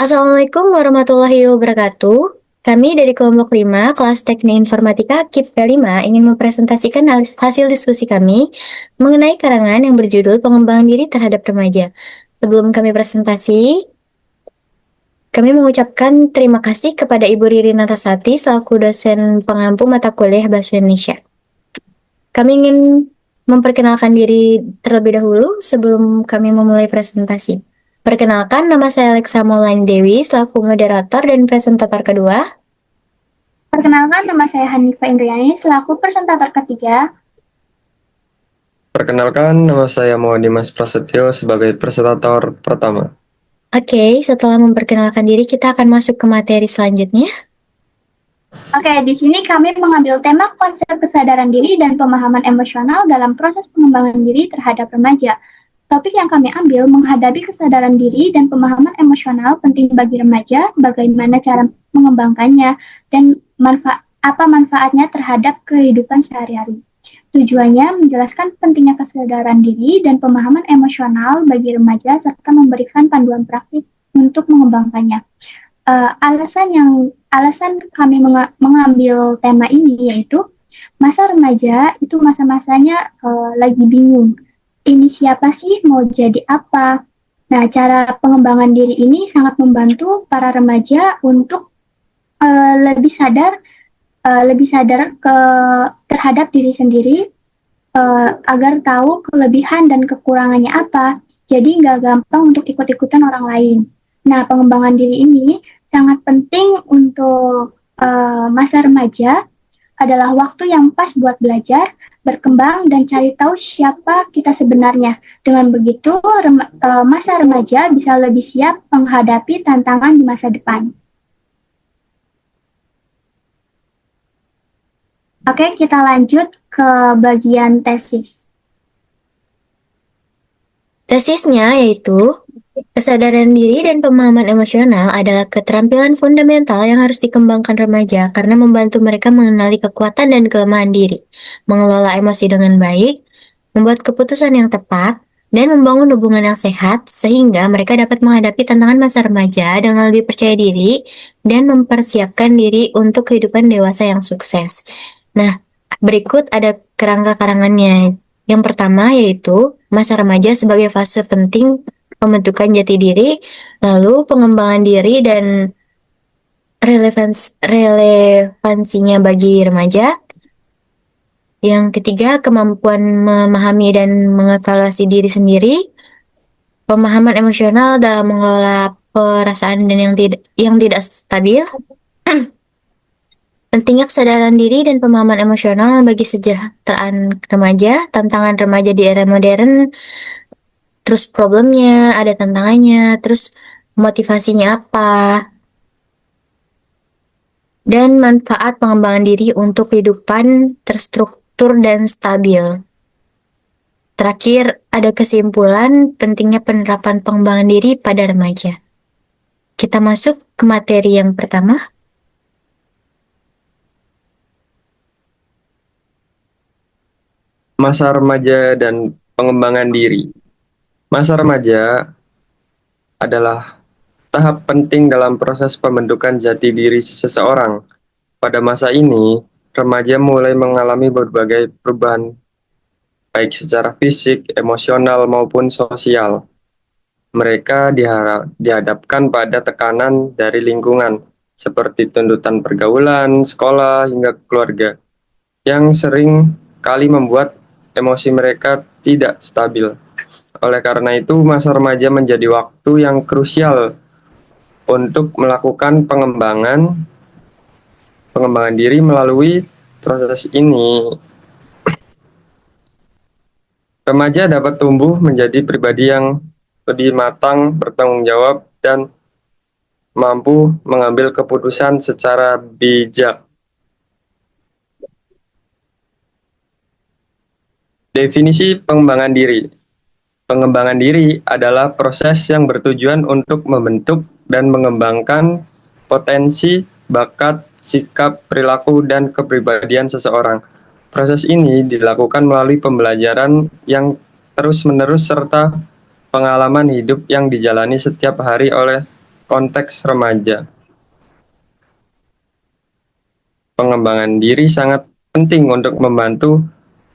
Assalamualaikum warahmatullahi wabarakatuh. Kami dari kelompok 5, kelas Teknik Informatika KIP P5 ingin mempresentasikan hasil diskusi kami mengenai karangan yang berjudul Pengembangan Diri Terhadap Remaja. Sebelum kami presentasi, kami mengucapkan terima kasih kepada Ibu Riri Natasati selaku dosen pengampu mata kuliah Bahasa Indonesia. Kami ingin memperkenalkan diri terlebih dahulu sebelum kami memulai presentasi. Perkenalkan, nama saya Alexa Maulani Dewi selaku moderator dan presentator kedua. Perkenalkan, nama saya Hanifah Indriani selaku presentator ketiga. Perkenalkan, nama saya Muhammad Dimas Prasetyo sebagai presentator pertama. Oke, setelah memperkenalkan diri, kita akan masuk ke materi selanjutnya. Oke, di sini kami mengambil tema konsep kesadaran diri dan pemahaman emosional dalam proses pengembangan diri terhadap remaja. Topik yang kami ambil menghadapi kesadaran diri dan pemahaman emosional penting bagi remaja, bagaimana cara mengembangkannya, dan apa manfaatnya terhadap kehidupan sehari-hari. Tujuannya menjelaskan pentingnya kesadaran diri dan pemahaman emosional bagi remaja serta memberikan panduan praktik untuk mengembangkannya. Alasan kami mengambil tema ini yaitu masa remaja itu masa-masanya lagi bingung. Ini siapa sih, mau jadi apa? Nah, cara pengembangan diri ini sangat membantu para remaja untuk lebih sadar terhadap diri sendiri, agar tahu kelebihan dan kekurangannya apa. Jadi nggak gampang untuk ikut-ikutan orang lain. Nah, pengembangan diri ini sangat penting untuk masa remaja, adalah waktu yang pas buat belajar, berkembang, dan cari tahu siapa kita sebenarnya. Dengan begitu, masa remaja bisa lebih siap menghadapi tantangan di masa depan. Oke, kita lanjut ke bagian tesis. Tesisnya yaitu, kesadaran diri dan pemahaman emosional adalah keterampilan fundamental yang harus dikembangkan remaja karena membantu mereka mengenali kekuatan dan kelemahan diri, mengelola emosi dengan baik, membuat keputusan yang tepat, dan membangun hubungan yang sehat sehingga mereka dapat menghadapi tantangan masa remaja dengan lebih percaya diri dan mempersiapkan diri untuk kehidupan dewasa yang sukses. Nah, berikut ada kerangka karangannya. Yang pertama yaitu masa remaja sebagai fase penting pembentukan jati diri, lalu pengembangan diri dan relevansinya bagi remaja. Yang ketiga, kemampuan memahami dan mengevaluasi diri sendiri, pemahaman emosional dalam mengelola perasaan dan yang tidak stabil. Pentingnya kesadaran diri dan pemahaman emosional bagi kesejahteraan remaja, tantangan remaja di era modern, terus problemnya, ada tantangannya, terus motivasinya apa, dan manfaat pengembangan diri untuk kehidupan terstruktur dan stabil. Terakhir, ada kesimpulan pentingnya penerapan pengembangan diri pada remaja. Kita masuk ke materi yang pertama. Masa remaja dan pengembangan diri. Masa remaja adalah tahap penting dalam proses pembentukan jati diri seseorang. Pada masa ini, remaja mulai mengalami berbagai perubahan, baik secara fisik, emosional, maupun sosial. Mereka dihadapkan pada tekanan dari lingkungan, seperti tuntutan pergaulan, sekolah, hingga keluarga, yang sering kali membuat emosi mereka tidak stabil. Oleh karena itu, masa remaja menjadi waktu yang krusial untuk melakukan pengembangan diri. Melalui proses ini, remaja dapat tumbuh menjadi pribadi yang lebih matang, bertanggung jawab, dan mampu mengambil keputusan secara bijak. Definisi pengembangan diri. Pengembangan diri adalah proses yang bertujuan untuk membentuk dan mengembangkan potensi, bakat, sikap, perilaku, dan kepribadian seseorang. Proses ini dilakukan melalui pembelajaran yang terus-menerus serta pengalaman hidup yang dijalani setiap hari oleh konteks remaja. Pengembangan diri sangat penting untuk membantu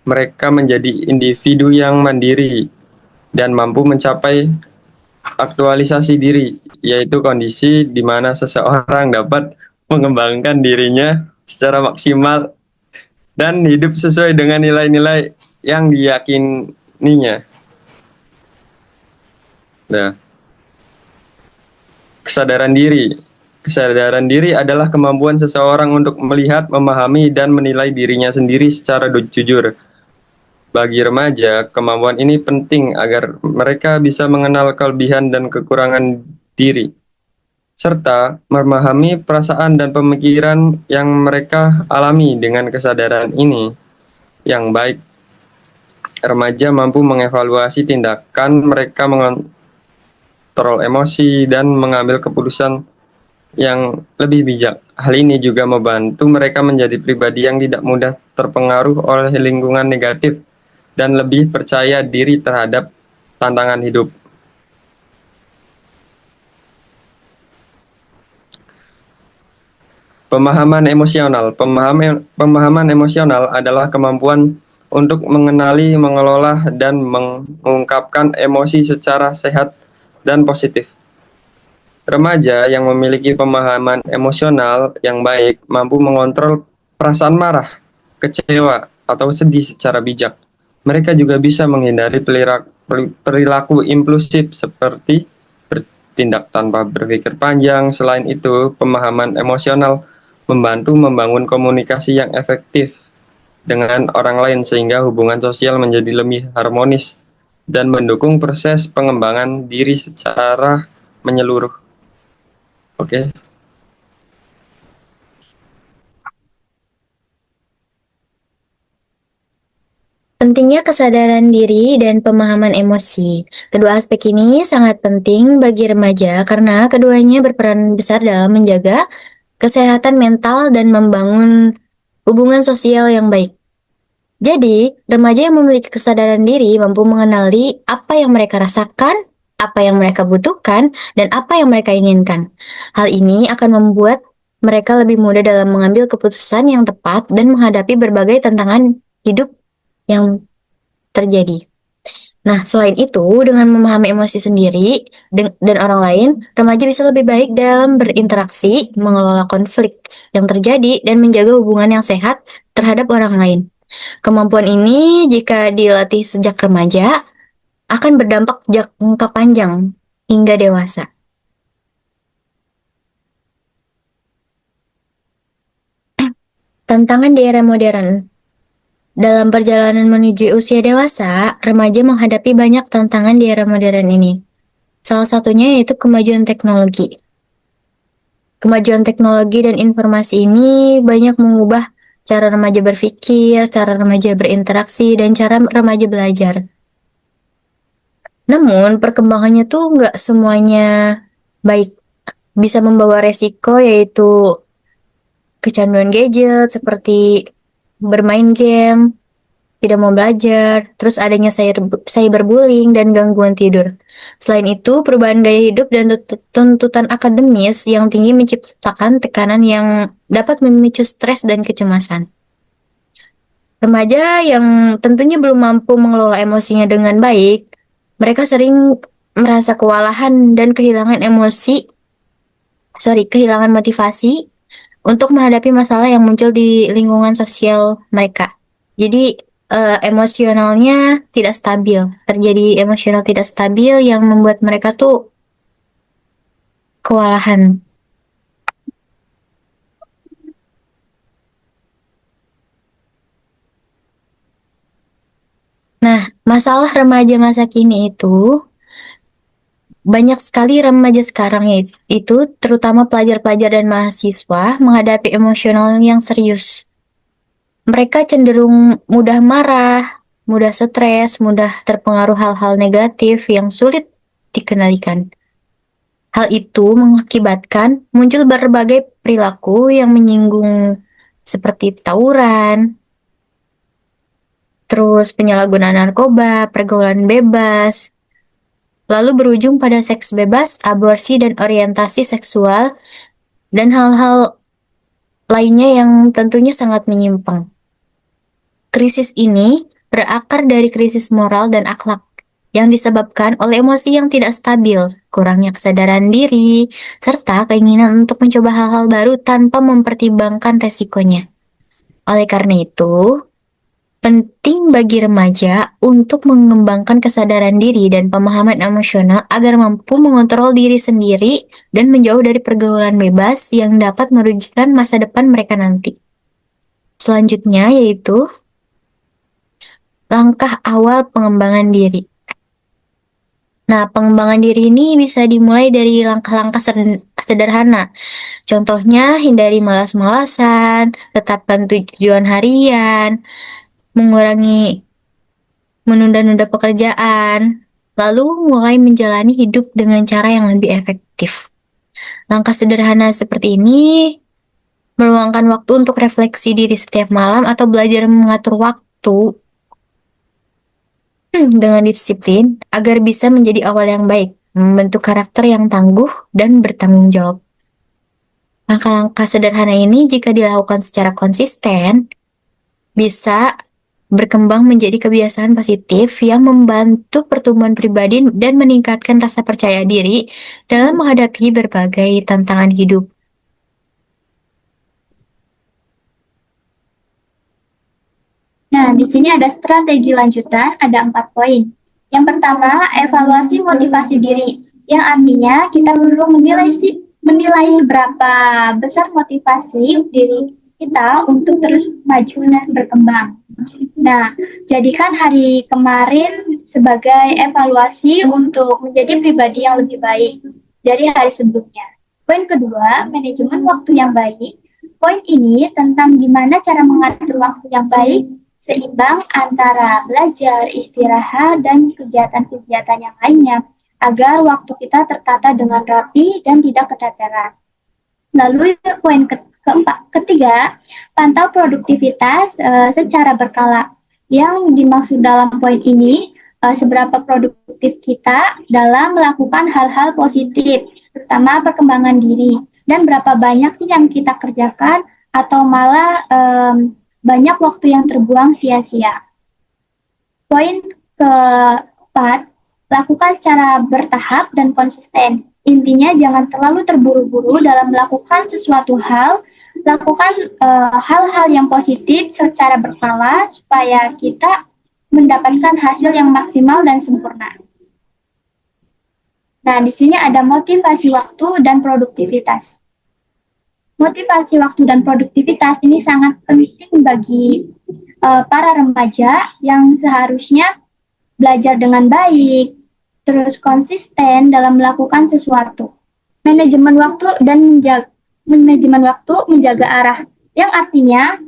mereka menjadi individu yang mandiri dan mampu mencapai aktualisasi diri, yaitu kondisi di mana seseorang dapat mengembangkan dirinya secara maksimal dan hidup sesuai dengan nilai-nilai yang diyakininya. Nah, kesadaran diri. Kesadaran diri adalah kemampuan seseorang untuk melihat, memahami, dan menilai dirinya sendiri secara jujur. Bagi remaja, kemampuan ini penting agar mereka bisa mengenal kelebihan dan kekurangan diri, serta memahami perasaan dan pemikiran yang mereka alami. Dengan kesadaran ini yang baik, remaja mampu mengevaluasi tindakan mereka, mengontrol emosi, dan mengambil keputusan yang lebih bijak. Hal ini juga membantu mereka menjadi pribadi yang tidak mudah terpengaruh oleh lingkungan negatif dan lebih percaya diri terhadap tantangan hidup. Pemahaman emosional. Pemahaman emosional adalah kemampuan untuk mengenali, mengelola, dan mengungkapkan emosi secara sehat dan positif. Remaja yang memiliki pemahaman emosional yang baik mampu mengontrol perasaan marah, kecewa, atau sedih secara bijak. Mereka juga bisa menghindari perilaku impulsif seperti bertindak tanpa berpikir panjang. Selain itu, pemahaman emosional membantu membangun komunikasi yang efektif dengan orang lain sehingga hubungan sosial menjadi lebih harmonis dan mendukung proses pengembangan diri secara menyeluruh. Oke. Pentingnya kesadaran diri dan pemahaman emosi. Kedua aspek ini sangat penting bagi remaja karena keduanya berperan besar dalam menjaga kesehatan mental dan membangun hubungan sosial yang baik. Jadi, remaja yang memiliki kesadaran diri mampu mengenali apa yang mereka rasakan, apa yang mereka butuhkan, dan apa yang mereka inginkan. Hal ini akan membuat mereka lebih mudah dalam mengambil keputusan yang tepat dan menghadapi berbagai tantangan hidup yang terjadi. Nah, selain itu, dengan memahami emosi sendiri dan orang lain, remaja bisa lebih baik dalam berinteraksi, mengelola konflik yang terjadi, dan menjaga hubungan yang sehat terhadap orang lain. Kemampuan ini, jika dilatih sejak remaja, akan berdampak jangka panjang hingga dewasa. Tantangan di era modern. Dalam perjalanan menuju usia dewasa, remaja menghadapi banyak tantangan di era modern ini. Salah satunya yaitu kemajuan teknologi. Kemajuan teknologi dan informasi ini banyak mengubah cara remaja berpikir, cara remaja berinteraksi, dan cara remaja belajar. Namun, perkembangannya tuh nggak semuanya baik. Bisa membawa resiko yaitu kecanduan gadget seperti bermain game, tidak mau belajar, terus adanya cyberbullying dan gangguan tidur. Selain itu, perubahan gaya hidup dan tuntutan akademis yang tinggi menciptakan tekanan yang dapat memicu stres dan kecemasan. Remaja yang tentunya belum mampu mengelola emosinya dengan baik, mereka sering merasa kewalahan dan kehilangan motivasi untuk menghadapi masalah yang muncul di lingkungan sosial mereka. Jadi emosionalnya tidak stabil, terjadi emosional tidak stabil yang membuat mereka tuh kewalahan. Nah, masalah remaja masa kini itu banyak sekali remaja sekarang itu terutama pelajar-pelajar dan mahasiswa menghadapi emosional yang serius. Mereka cenderung mudah marah, mudah stres, mudah terpengaruh hal-hal negatif yang sulit dikendalikan. Hal itu mengakibatkan muncul berbagai perilaku yang menyinggung seperti tawuran, terus penyalahgunaan narkoba, pergaulan bebas, lalu berujung pada seks bebas, aborsi, dan orientasi seksual, dan hal-hal lainnya yang tentunya sangat menyimpang. Krisis ini berakar dari krisis moral dan akhlak yang disebabkan oleh emosi yang tidak stabil, kurangnya kesadaran diri, serta keinginan untuk mencoba hal-hal baru tanpa mempertimbangkan resikonya. Oleh karena itu, penting bagi remaja untuk mengembangkan kesadaran diri dan pemahaman emosional agar mampu mengontrol diri sendiri dan menjauh dari pergaulan bebas yang dapat merugikan masa depan mereka nanti. Selanjutnya yaitu langkah awal pengembangan diri. Nah, pengembangan diri ini bisa dimulai dari langkah-langkah sederhana. Contohnya, hindari malas-malasan, tetapkan tujuan harian, mengurangi menunda-nunda pekerjaan, lalu mulai menjalani hidup dengan cara yang lebih efektif. Langkah sederhana seperti ini meluangkan waktu untuk refleksi diri setiap malam atau belajar mengatur waktu dengan disiplin agar bisa menjadi awal yang baik, membentuk karakter yang tangguh dan bertanggung jawab. Langkah-langkah sederhana ini jika dilakukan secara konsisten, bisa berkembang menjadi kebiasaan positif yang membantu pertumbuhan pribadi dan meningkatkan rasa percaya diri dalam menghadapi berbagai tantangan hidup. Nah, di sini ada strategi lanjutan, ada 4 poin. Yang pertama, evaluasi motivasi diri, yang artinya kita perlu menilai seberapa besar motivasi diri kita untuk terus maju dan berkembang. Nah, jadikan hari kemarin sebagai evaluasi untuk menjadi pribadi yang lebih baik dari hari sebelumnya. Poin kedua, manajemen waktu yang baik. Poin ini tentang gimana cara mengatur waktu yang baik, seimbang antara belajar, istirahat, dan kegiatan-kegiatan yang lainnya, agar waktu kita tertata dengan rapi dan tidak keteteran. Lalu poin ketiga, pantau produktivitas secara berkala. Yang dimaksud dalam poin ini, seberapa produktif kita dalam melakukan hal-hal positif, terutama perkembangan diri, dan berapa banyak sih yang kita kerjakan atau malah banyak waktu yang terbuang sia-sia. Poin keempat, lakukan secara bertahap dan konsisten. Intinya jangan terlalu terburu-buru dalam melakukan sesuatu hal, lakukan hal-hal yang positif secara berkala supaya kita mendapatkan hasil yang maksimal dan sempurna. Nah, di sini ada motivasi waktu dan produktivitas. Motivasi waktu dan produktivitas ini sangat penting bagi para remaja yang seharusnya belajar dengan baik, terus konsisten dalam melakukan sesuatu. Manajemen waktu dan menjaga arah, yang artinya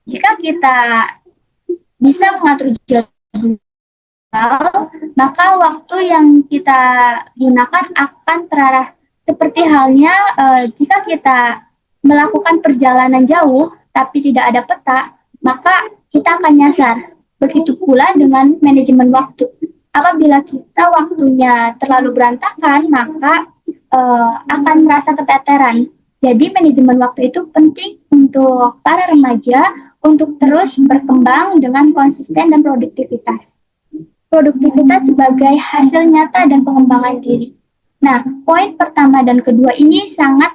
jika kita bisa mengatur jadwal, maka waktu yang kita gunakan akan terarah. Seperti halnya jika kita melakukan perjalanan jauh tapi tidak ada peta, maka kita akan nyasar. Begitu pula dengan manajemen waktu. Apabila kita waktunya terlalu berantakan, maka akan merasa keteteran. Jadi manajemen waktu itu penting untuk para remaja untuk terus berkembang dengan konsisten dan produktivitas. Produktivitas sebagai hasil nyata dan pengembangan diri. Nah, poin pertama dan kedua ini sangat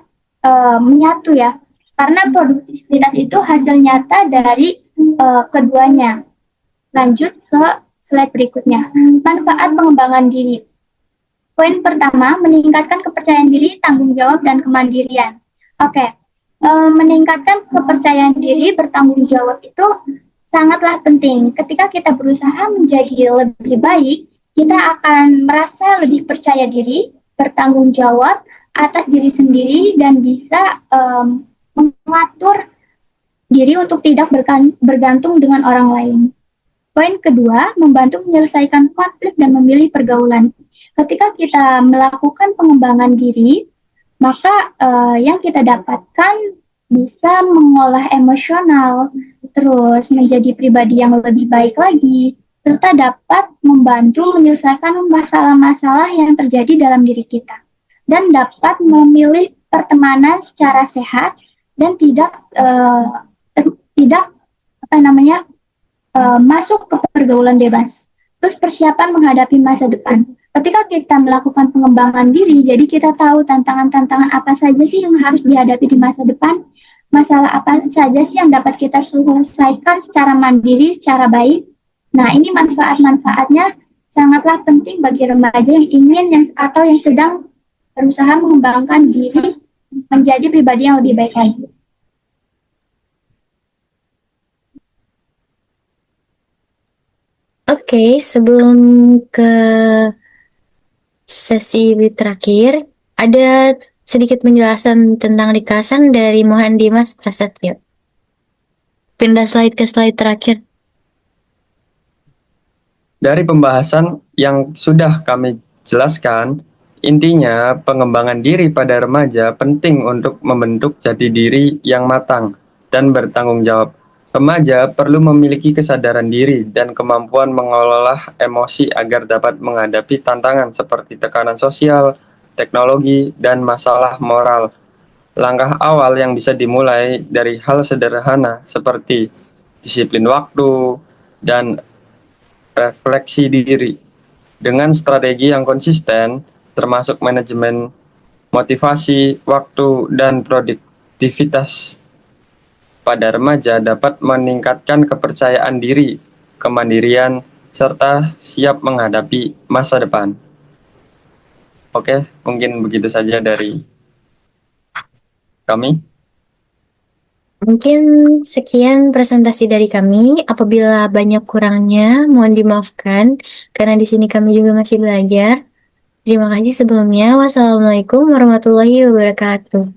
menyatu ya, karena produktivitas itu hasil nyata dari keduanya. Lanjut ke slide berikutnya, manfaat pengembangan diri. Poin pertama, meningkatkan kepercayaan diri, tanggung jawab, dan kemandirian. Oke, meningkatkan kepercayaan diri, bertanggung jawab itu sangatlah penting. Ketika kita berusaha menjadi lebih baik, kita akan merasa lebih percaya diri, bertanggung jawab atas diri sendiri, dan bisa mengatur diri untuk tidak bergantung dengan orang lain. Poin kedua, membantu menyelesaikan konflik dan memilih pergaulan. Ketika kita melakukan pengembangan diri, maka yang kita dapatkan bisa mengolah emosional, terus menjadi pribadi yang lebih baik lagi, serta dapat membantu menyelesaikan masalah-masalah yang terjadi dalam diri kita, dan dapat memilih pertemanan secara sehat dan tidak masuk ke pergaulan bebas. Terus persiapan menghadapi masa depan. Ketika kita melakukan pengembangan diri, jadi kita tahu tantangan-tantangan apa saja sih yang harus dihadapi di masa depan, masalah apa saja sih yang dapat kita selesaikan secara mandiri, secara baik. Nah, ini manfaat-manfaatnya sangatlah penting bagi remaja yang ingin atau yang sedang berusaha mengembangkan diri menjadi pribadi yang lebih baik lagi. Oke, sebelum ke sesi terakhir, ada sedikit penjelasan tentang ringkasan dari Mohan Dimas Prasetyo. Pindah slide ke slide terakhir. Dari pembahasan yang sudah kami jelaskan, intinya pengembangan diri pada remaja penting untuk membentuk jati diri yang matang dan bertanggung jawab. Remaja perlu memiliki kesadaran diri dan kemampuan mengelola emosi agar dapat menghadapi tantangan seperti tekanan sosial, teknologi, dan masalah moral. Langkah awal yang bisa dimulai dari hal sederhana seperti disiplin waktu dan refleksi diri. Dengan strategi yang konsisten, termasuk manajemen motivasi, waktu, dan produktivitas pada remaja dapat meningkatkan kepercayaan diri, kemandirian, serta siap menghadapi masa depan. Oke, mungkin begitu saja dari kami. Mungkin sekian presentasi dari kami. Apabila banyak kurangnya, mohon dimaafkan karena di sini kami juga masih belajar. Terima kasih sebelumnya. Wassalamualaikum warahmatullahi wabarakatuh.